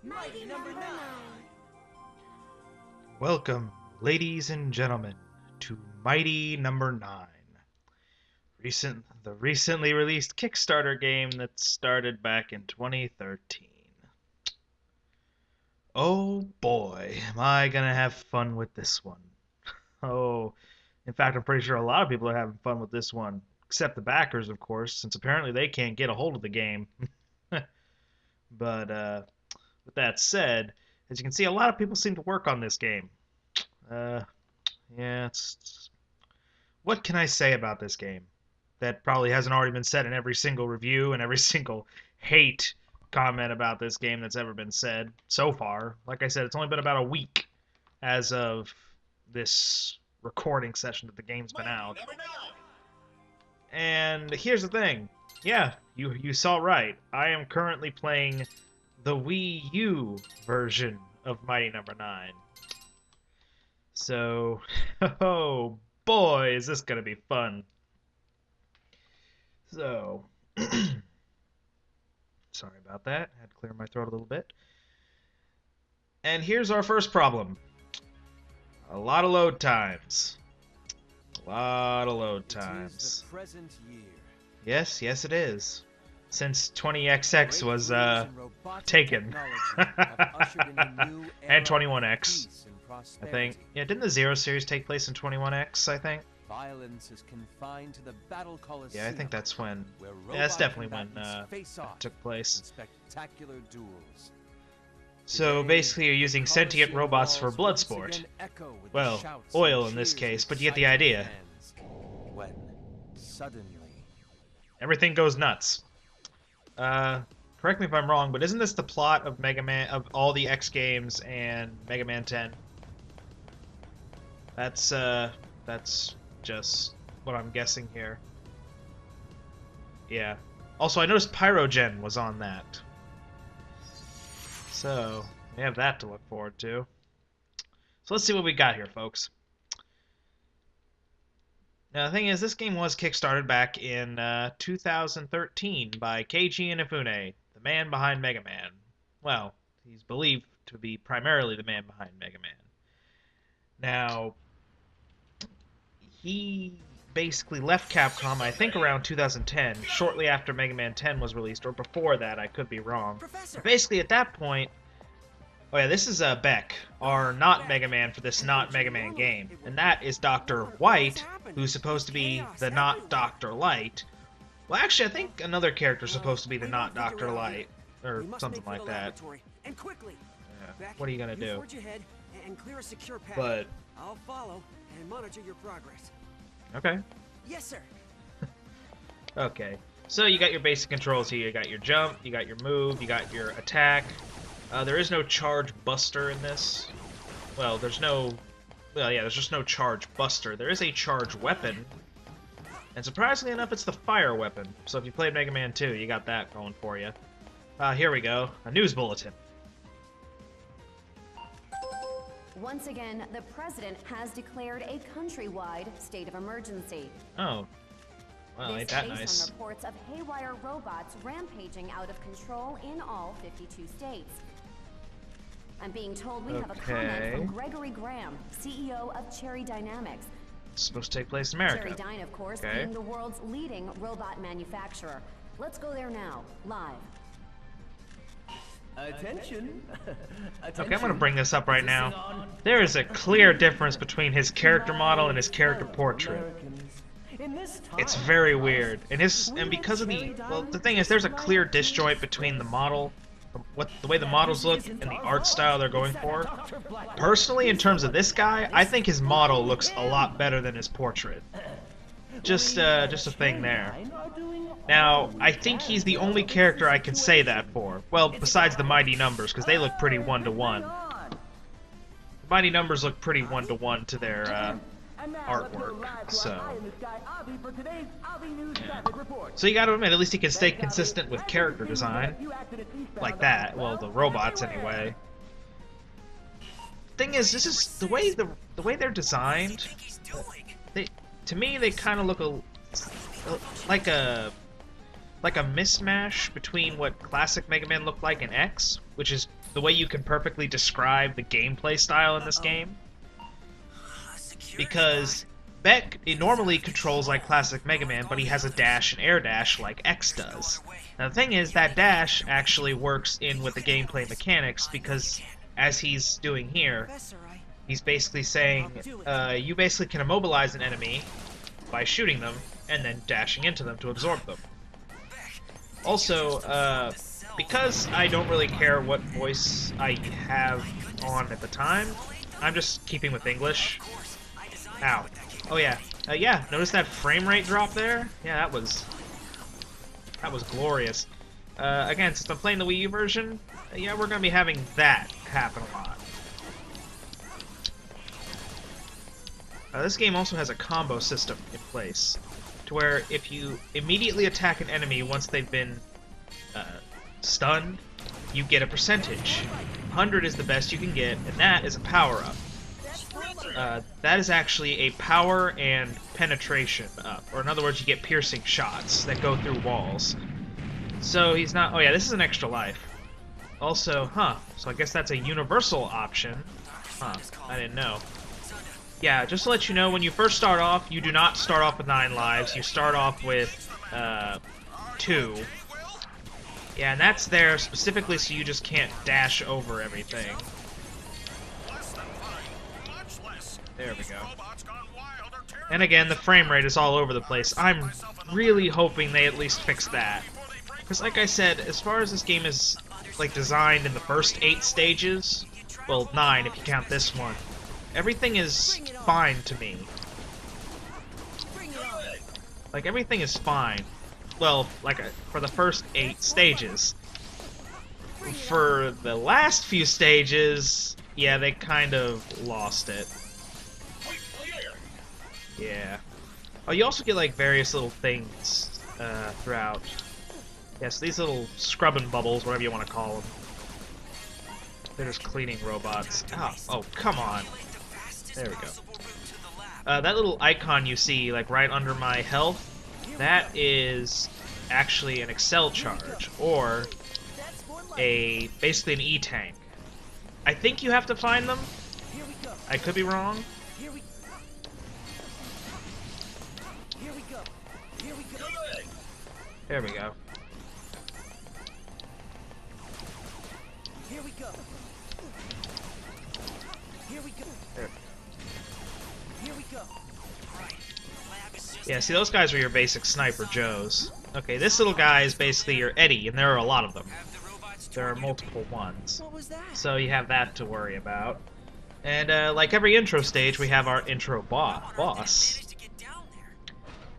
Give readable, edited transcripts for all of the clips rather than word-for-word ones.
Mighty number 9. Welcome, ladies and gentlemen, to Mighty Number 9. The recently released Kickstarter game that started back in 2013. Oh boy, am I gonna have fun with this one. Oh, in fact, I'm pretty sure a lot of people are having fun with this one, except the backers, of course, since apparently they can't get a hold of the game. But with that said, as you can see, a lot of people seem to work on this game. Yeah, what can I say about this game that probably hasn't already been said in every single review and every single hate comment about this game that's ever been said so far? Like I said, it's only been about a week as of this recording session that the game's been out. And here's the thing. Yeah, you saw right. I am currently playing the Wii U version of Mighty Number 9. So, oh boy, is this gonna be fun. So, sorry about that. Had to clear my throat a little bit. And here's our first problem. A lot of load times. A lot of load times. Yes, it is. Since 20XX was taken. And 21X, I think. Yeah, didn't the Zero series take place in 21X, I think? Violence is confined to the battle coliseum. Yeah, I think that's when. Yeah, that's definitely when it took place. Spectacular duels. So basically, you're using sentient robots for blood sport. Well, oil in this case, but you get the idea. When suddenly everything goes nuts. Correct me if I'm wrong, but isn't this the plot of Mega Man, of all the X games and Mega Man 10? That's just what I'm guessing here. Yeah. Also, I noticed Pyrogen was on that. So, we have that to look forward to. So let's see what we got here, folks. Now, the thing is, this game was kickstarted back in 2013 by Keiji Inafune, the man behind Mega Man. Well, he's believed to be primarily the man behind Mega Man. Now, he basically left Capcom, I think around 2010, shortly after Mega Man 10 was released, or before that, I could be wrong. But basically, at that point... Oh yeah, this is Beck, our not Mega Man for this not Mega Man game. And that is Dr. White, who's supposed to be the not Dr. Light. Well, actually, I think another character's supposed to be the not Dr. Light, or something like that. Yeah. What are you gonna do? But... I'll follow and monitor your progress. Okay. Yes, sir. Okay. So you got your basic controls here. You got your jump, you got your move, you got your attack. There is no charge buster in this. Well, there's no... Well, yeah, there's just no charge buster. There is a charge weapon. And surprisingly enough, it's the fire weapon. So if you played Mega Man 2, you got that going for you. Here we go. A news bulletin. Once again, the president has declared a countrywide state of emergency. Oh. Well, ain't that nice. Based on reports of haywire robots rampaging out of control in all 52 states. I'm being told we have a comment from Gregory Graham, CEO of Cherry Dynamics. It's supposed to take place in America. Cherry Dyne, of course, being the world's leading robot manufacturer. Let's go there now, live. Attention. Okay, I'm gonna bring this up right now. There is a clear difference between his character model and his character portrait. It's very weird, and because of the thing is, there's a clear disjoint between the model, the way the models look, and the art style they're going for. Personally, in terms of this guy, I think his model looks a lot better than his portrait. Just a thing there. Now, I think he's the only character I can say that for. Well, besides the Mighty Numbers, because they look pretty one-to-one. The Mighty Numbers look pretty one-to-one to their artwork, so... Yeah. So you gotta admit, at least he can stay consistent with character design. Like that. Well, the robots, anyway. Thing is, this is... The way they're designed... To me, they kind of look like a mishmash between what classic Mega Man looked like in X, which is the way you can perfectly describe the gameplay style in this game. Because Beck, it normally controls like classic Mega Man, but he has a dash and air dash like X does. Now the thing is, that dash actually works in with the gameplay mechanics, because as he's doing here, he's basically saying, you basically can immobilize an enemy by shooting them, and then dashing into them to absorb them. Also, because I don't really care what voice I have on at the time, I'm just keeping with English. Ow. Oh yeah. Yeah, notice that frame rate drop there? Yeah, that was glorious. Again, since I'm playing the Wii U version, yeah, we're gonna be having that happen a lot. This game also has a combo system in place, to where if you immediately attack an enemy once they've been stunned, you get a percentage. 100 is the best you can get, and that is a power-up. That is actually a power and penetration up, or in other words, you get piercing shots that go through walls. So he's not... Oh yeah, this is an extra life. Also, so I guess that's a universal option. I didn't know. Yeah, just to let you know, when you first start off, you do not start off with 9 lives. You start off with 2. Yeah, and that's there specifically so you just can't dash over everything. There we go. And again, the frame rate is all over the place. I'm really hoping they at least fix that. Because like I said, as far as this game is like designed in the first 8 stages, well, 9 if you count this one, everything is fine to me. Like, everything is fine. Well, like, for the first 8 stages. For the last few stages, yeah, they kind of lost it. Yeah. Oh, you also get, like, various little things throughout. Yeah, so these little scrubbing bubbles, whatever you want to call them. They're just cleaning robots. Oh, come on. There we go. That little icon you see, like, right under my health, that is actually an Excel charge, or basically an E-tank. I think you have to find them. I could be wrong. There we go. There. Yeah, see, those guys are your basic Sniper Joes. Okay, this little guy is basically your Eddie, and there are a lot of them. There are multiple ones. So you have that to worry about. And like every intro stage, we have our intro boss.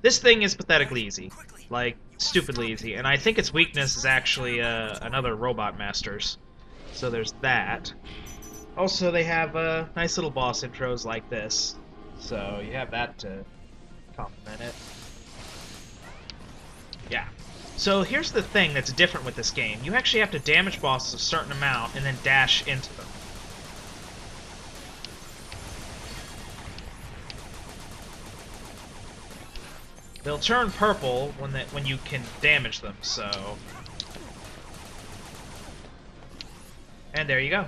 This thing is pathetically easy. Like, stupidly easy. And I think its weakness is actually another Robot Masters. So there's that. Also, they have nice little boss intros like this. So you have that to compliment it. Yeah. So here's the thing that's different with this game. You actually have to damage bosses a certain amount and then dash into them. They'll turn purple when you can damage them, so... And there you go.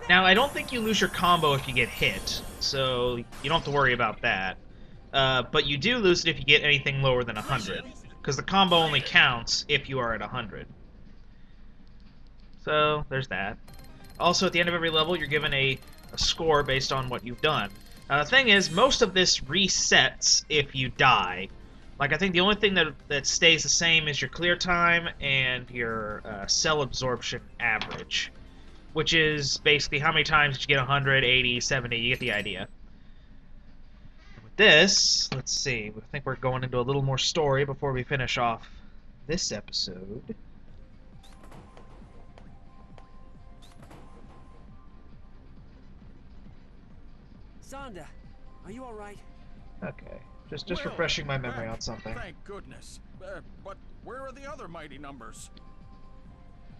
Now, I don't think you lose your combo if you get hit, so you don't have to worry about that. But you do lose it if you get anything lower than 100, because the combo only counts if you are at 100. So, there's that. Also, at the end of every level, you're given a score based on what you've done. The thing is, most of this resets if you die. Like, I think the only thing that stays the same is your clear time and your cell absorption average, which is basically how many times did you get 100, 80, 70, you get the idea. With this, let's see, I think we're going into a little more story before we finish off this episode. Zonda, are you alright? Okay, just refreshing my memory on something. Thank goodness. But where are the other mighty numbers?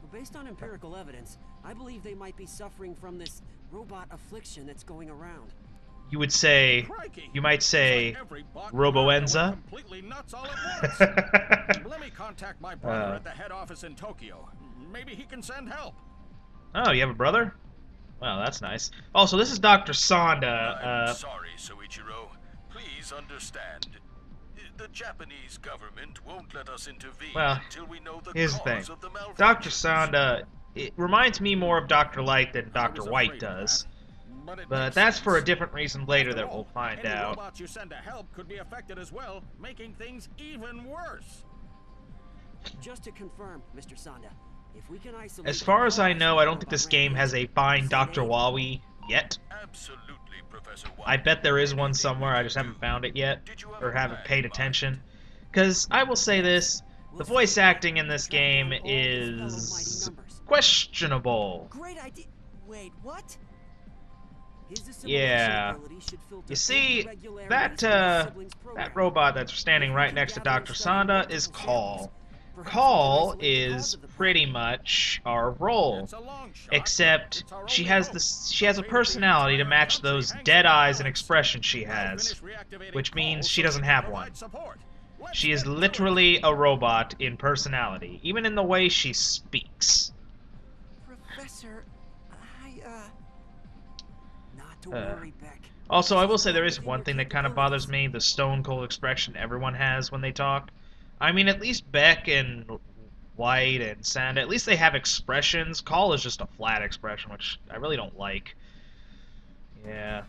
Well, based on empirical evidence, I believe they might be suffering from this robot affliction that's going around. You would say, you might say, Roboenza. Completely nuts all at once. Let me contact my brother at the head office in Tokyo. Maybe he can send help. Oh, you have a brother? Well, that's nice. Also, this is Dr. Sonda. I'm sorry, Soichiro. Please understand. The Japanese government won't let us intervene until we know the here's cause the thing. of the malfunction. Dr. Sonda, it reminds me more of Dr. Light than Dr. White does. But that's for a different reason later that we'll find Any out. robots you send to help could be affected as well, making things even worse. Just to confirm, Mr. Sonda, if we can isolate... As far as I know, I don't think this game has a fine Dr. Wawi yet. Absolutely, Professor White. I bet there is one somewhere, I just haven't found it yet, or haven't paid attention. Because, I will say this, the voice acting in this game is... questionable. Great idea. Wait, what? Yeah. You see, that robot that's standing right next to Dr. Sonda is Call. Call is pretty much our role, except she has a personality to match those dead eyes and expression she has, which means she doesn't have one. She is literally a robot in personality, even in the way she speaks. Professor, not to worry, Beck. Also, I will say there is one thing that kind of bothers me, the stone cold expression everyone has when they talk. I mean, at least Beck and White and Sanda, at least they have expressions. Call is just a flat expression, which I really don't like. Yeah.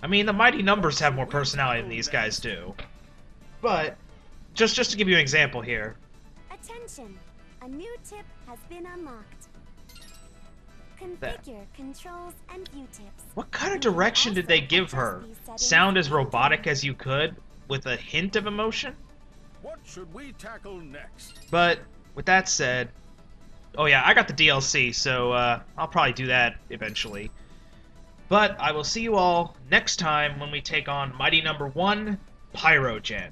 I mean, the Mighty Numbers have more personality than these guys do. But, just to give you an example here. Attention! A new tip has been unlocked. Configure controls and view tips. What kind of direction did they give her? Sound as robotic as you could, with a hint of emotion? What should we tackle next? But, with that said... Oh yeah, I got the DLC, so I'll probably do that eventually. But I will see you all next time when we take on Mighty Number 1, Pyrogen.